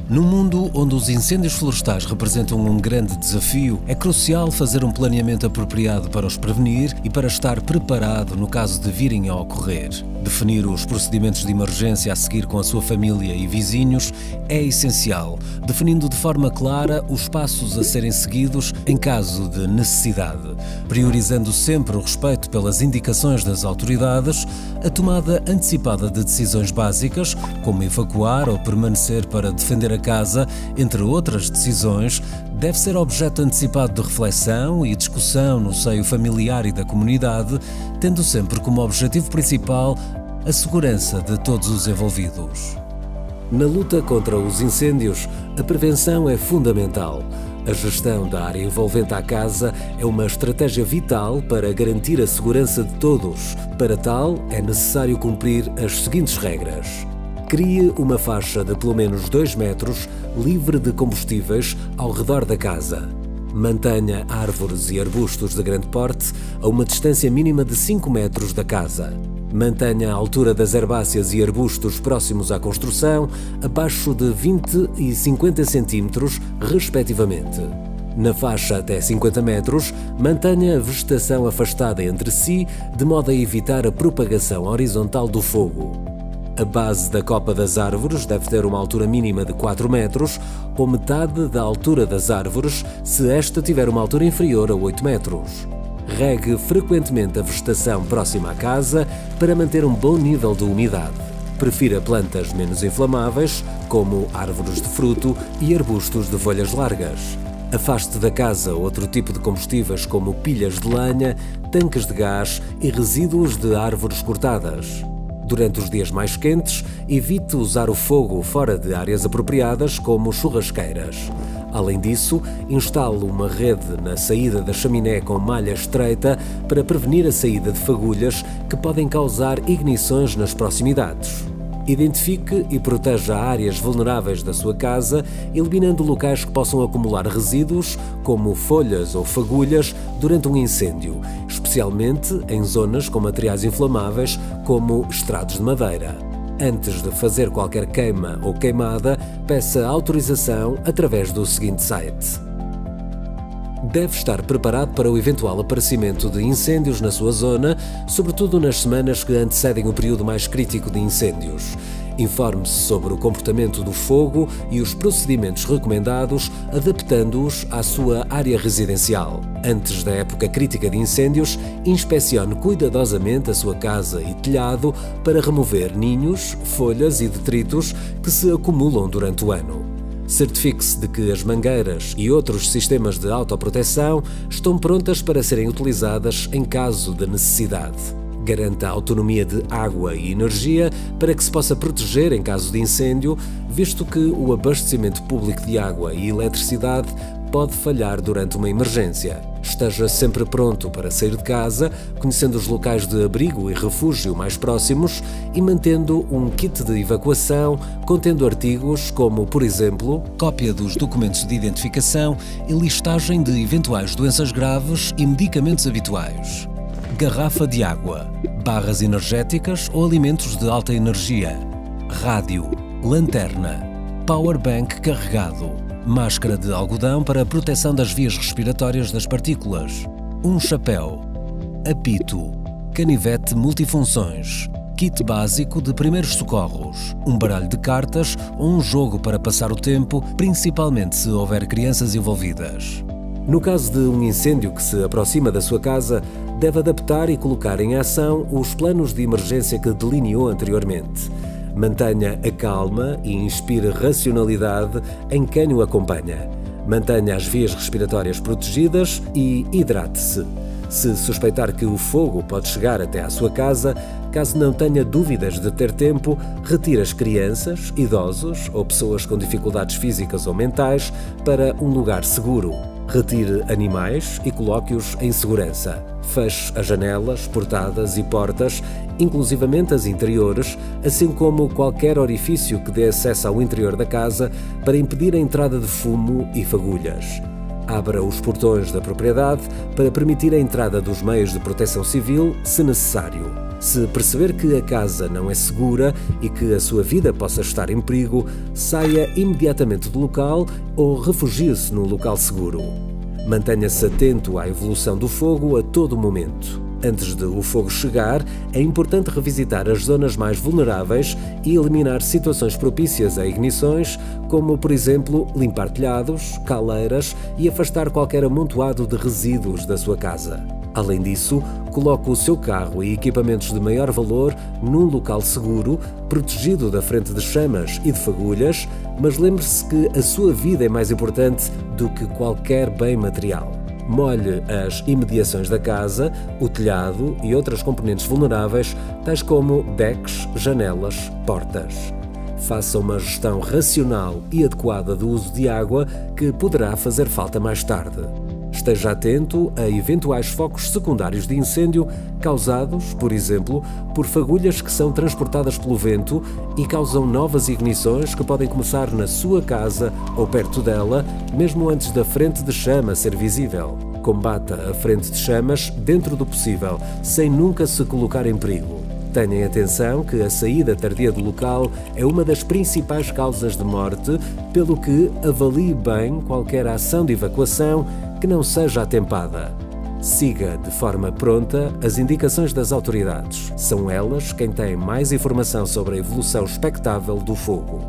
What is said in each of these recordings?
Num mundo onde os incêndios florestais representam um grande desafio, é crucial fazer um planeamento apropriado para os prevenir e para estar preparado no caso de virem a ocorrer. Definir os procedimentos de emergência a seguir com a sua família e vizinhos é essencial, definindo de forma clara os passos a serem seguidos em caso de necessidade, priorizando sempre o respeito pelas indicações das autoridades, a tomada antecipada de decisões básicas, como evacuar ou permanecer para defender a casa, entre outras decisões, deve ser objeto antecipado de reflexão e discussão no seio familiar e da comunidade, tendo sempre como objetivo principal a segurança de todos os envolvidos. Na luta contra os incêndios, a prevenção é fundamental. A gestão da área envolvente à casa é uma estratégia vital para garantir a segurança de todos. Para tal, é necessário cumprir as seguintes regras. Crie uma faixa de pelo menos 2 metros livre de combustíveis ao redor da casa. Mantenha árvores e arbustos de grande porte a uma distância mínima de 5 metros da casa. Mantenha a altura das herbáceas e arbustos próximos à construção abaixo de 20 e 50 centímetros, respectivamente. Na faixa até 50 metros, mantenha a vegetação afastada entre si, de modo a evitar a propagação horizontal do fogo. A base da copa das árvores deve ter uma altura mínima de 4 metros ou metade da altura das árvores, se esta tiver uma altura inferior a 8 metros. Regue frequentemente a vegetação próxima à casa para manter um bom nível de umidade. Prefira plantas menos inflamáveis, como árvores de fruto e arbustos de folhas largas. Afaste da casa outro tipo de combustíveis como pilhas de lenha, tanques de gás e resíduos de árvores cortadas. Durante os dias mais quentes, evite usar o fogo fora de áreas apropriadas, como churrasqueiras. Além disso, instale uma rede na saída da chaminé com malha estreita para prevenir a saída de fagulhas que podem causar ignições nas proximidades. Identifique e proteja áreas vulneráveis da sua casa, eliminando locais que possam acumular resíduos, como folhas ou fagulhas, durante um incêndio, especialmente em zonas com materiais inflamáveis, como estrados de madeira. Antes de fazer qualquer queima ou queimada, peça autorização através do seguinte site. Deve estar preparado para o eventual aparecimento de incêndios na sua zona, sobretudo nas semanas que antecedem o período mais crítico de incêndios. Informe-se sobre o comportamento do fogo e os procedimentos recomendados, adaptando-os à sua área residencial. Antes da época crítica de incêndios, inspecione cuidadosamente a sua casa e telhado para remover ninhos, folhas e detritos que se acumulam durante o ano. Certifique-se de que as mangueiras e outros sistemas de autoproteção estão prontas para serem utilizadas em caso de necessidade. Garanta a autonomia de água e energia para que se possa proteger em caso de incêndio, visto que o abastecimento público de água e eletricidade pode falhar durante uma emergência. Esteja sempre pronto para sair de casa, conhecendo os locais de abrigo e refúgio mais próximos e mantendo um kit de evacuação contendo artigos como, por exemplo, cópia dos documentos de identificação e listagem de eventuais doenças graves e medicamentos habituais. Garrafa de água, barras energéticas ou alimentos de alta energia, rádio, lanterna, powerbank carregado, máscara de algodão para a proteção das vias respiratórias das partículas, um chapéu, apito, canivete multifunções, kit básico de primeiros socorros, um baralho de cartas ou um jogo para passar o tempo, principalmente se houver crianças envolvidas. No caso de um incêndio que se aproxima da sua casa, deve adaptar e colocar em ação os planos de emergência que delineou anteriormente. Mantenha a calma e inspire racionalidade em quem o acompanha. Mantenha as vias respiratórias protegidas e hidrate-se. Se suspeitar que o fogo pode chegar até à sua casa, caso não tenha dúvidas de ter tempo, retire as crianças, idosos ou pessoas com dificuldades físicas ou mentais para um lugar seguro. Retire animais e coloque-os em segurança. Feche as janelas, portadas e portas, inclusivamente as interiores, assim como qualquer orifício que dê acesso ao interior da casa para impedir a entrada de fumo e fagulhas. Abra os portões da propriedade para permitir a entrada dos meios de proteção civil, se necessário. Se perceber que a casa não é segura e que a sua vida possa estar em perigo, saia imediatamente do local ou refugie-se num local seguro. Mantenha-se atento à evolução do fogo a todo momento. Antes de o fogo chegar, é importante revisitar as zonas mais vulneráveis e eliminar situações propícias a ignições, como, por exemplo, limpar telhados, caleiras e afastar qualquer amontoado de resíduos da sua casa. Além disso, coloque o seu carro e equipamentos de maior valor num local seguro, protegido da frente de chamas e de fagulhas, mas lembre-se que a sua vida é mais importante do que qualquer bem material. Molhe as imediações da casa, o telhado e outras componentes vulneráveis, tais como decks, janelas, portas. Faça uma gestão racional e adequada do uso de água que poderá fazer falta mais tarde. Esteja atento a eventuais focos secundários de incêndio causados, por exemplo, por fagulhas que são transportadas pelo vento e causam novas ignições que podem começar na sua casa ou perto dela, mesmo antes da frente de chama ser visível. Combata a frente de chamas dentro do possível, sem nunca se colocar em perigo. Tenham atenção que a saída tardia do local é uma das principais causas de morte, pelo que avalie bem qualquer ação de evacuação que não seja atempada. Siga de forma pronta as indicações das autoridades. São elas quem têm mais informação sobre a evolução expectável do fogo.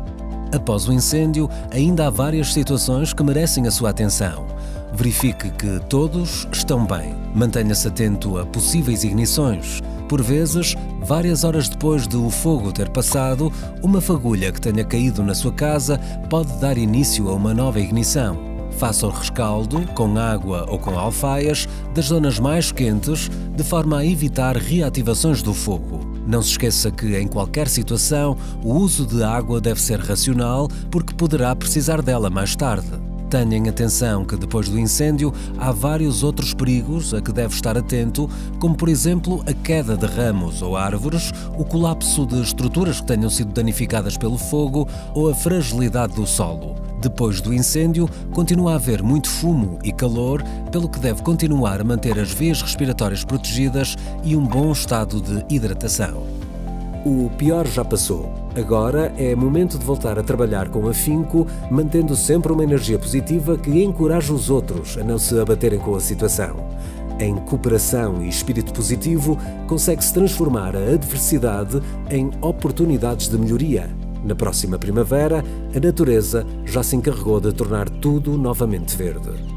Após o incêndio, ainda há várias situações que merecem a sua atenção. Verifique que todos estão bem. Mantenha-se atento a possíveis ignições. Por vezes, várias horas depois de o fogo ter passado, uma fagulha que tenha caído na sua casa pode dar início a uma nova ignição. Faça o rescaldo, com água ou com alfaias, das zonas mais quentes, de forma a evitar reativações do fogo. Não se esqueça que, em qualquer situação, o uso de água deve ser racional, porque poderá precisar dela mais tarde. Tenham atenção que depois do incêndio há vários outros perigos a que deve estar atento, como por exemplo a queda de ramos ou árvores, o colapso de estruturas que tenham sido danificadas pelo fogo ou a fragilidade do solo. Depois do incêndio, continua a haver muito fumo e calor, pelo que deve continuar a manter as vias respiratórias protegidas e um bom estado de hidratação. O pior já passou. Agora é momento de voltar a trabalhar com afinco, mantendo sempre uma energia positiva que encoraje os outros a não se abaterem com a situação. Em cooperação e espírito positivo, consegue-se transformar a adversidade em oportunidades de melhoria. Na próxima primavera, a natureza já se encarregou de tornar tudo novamente verde.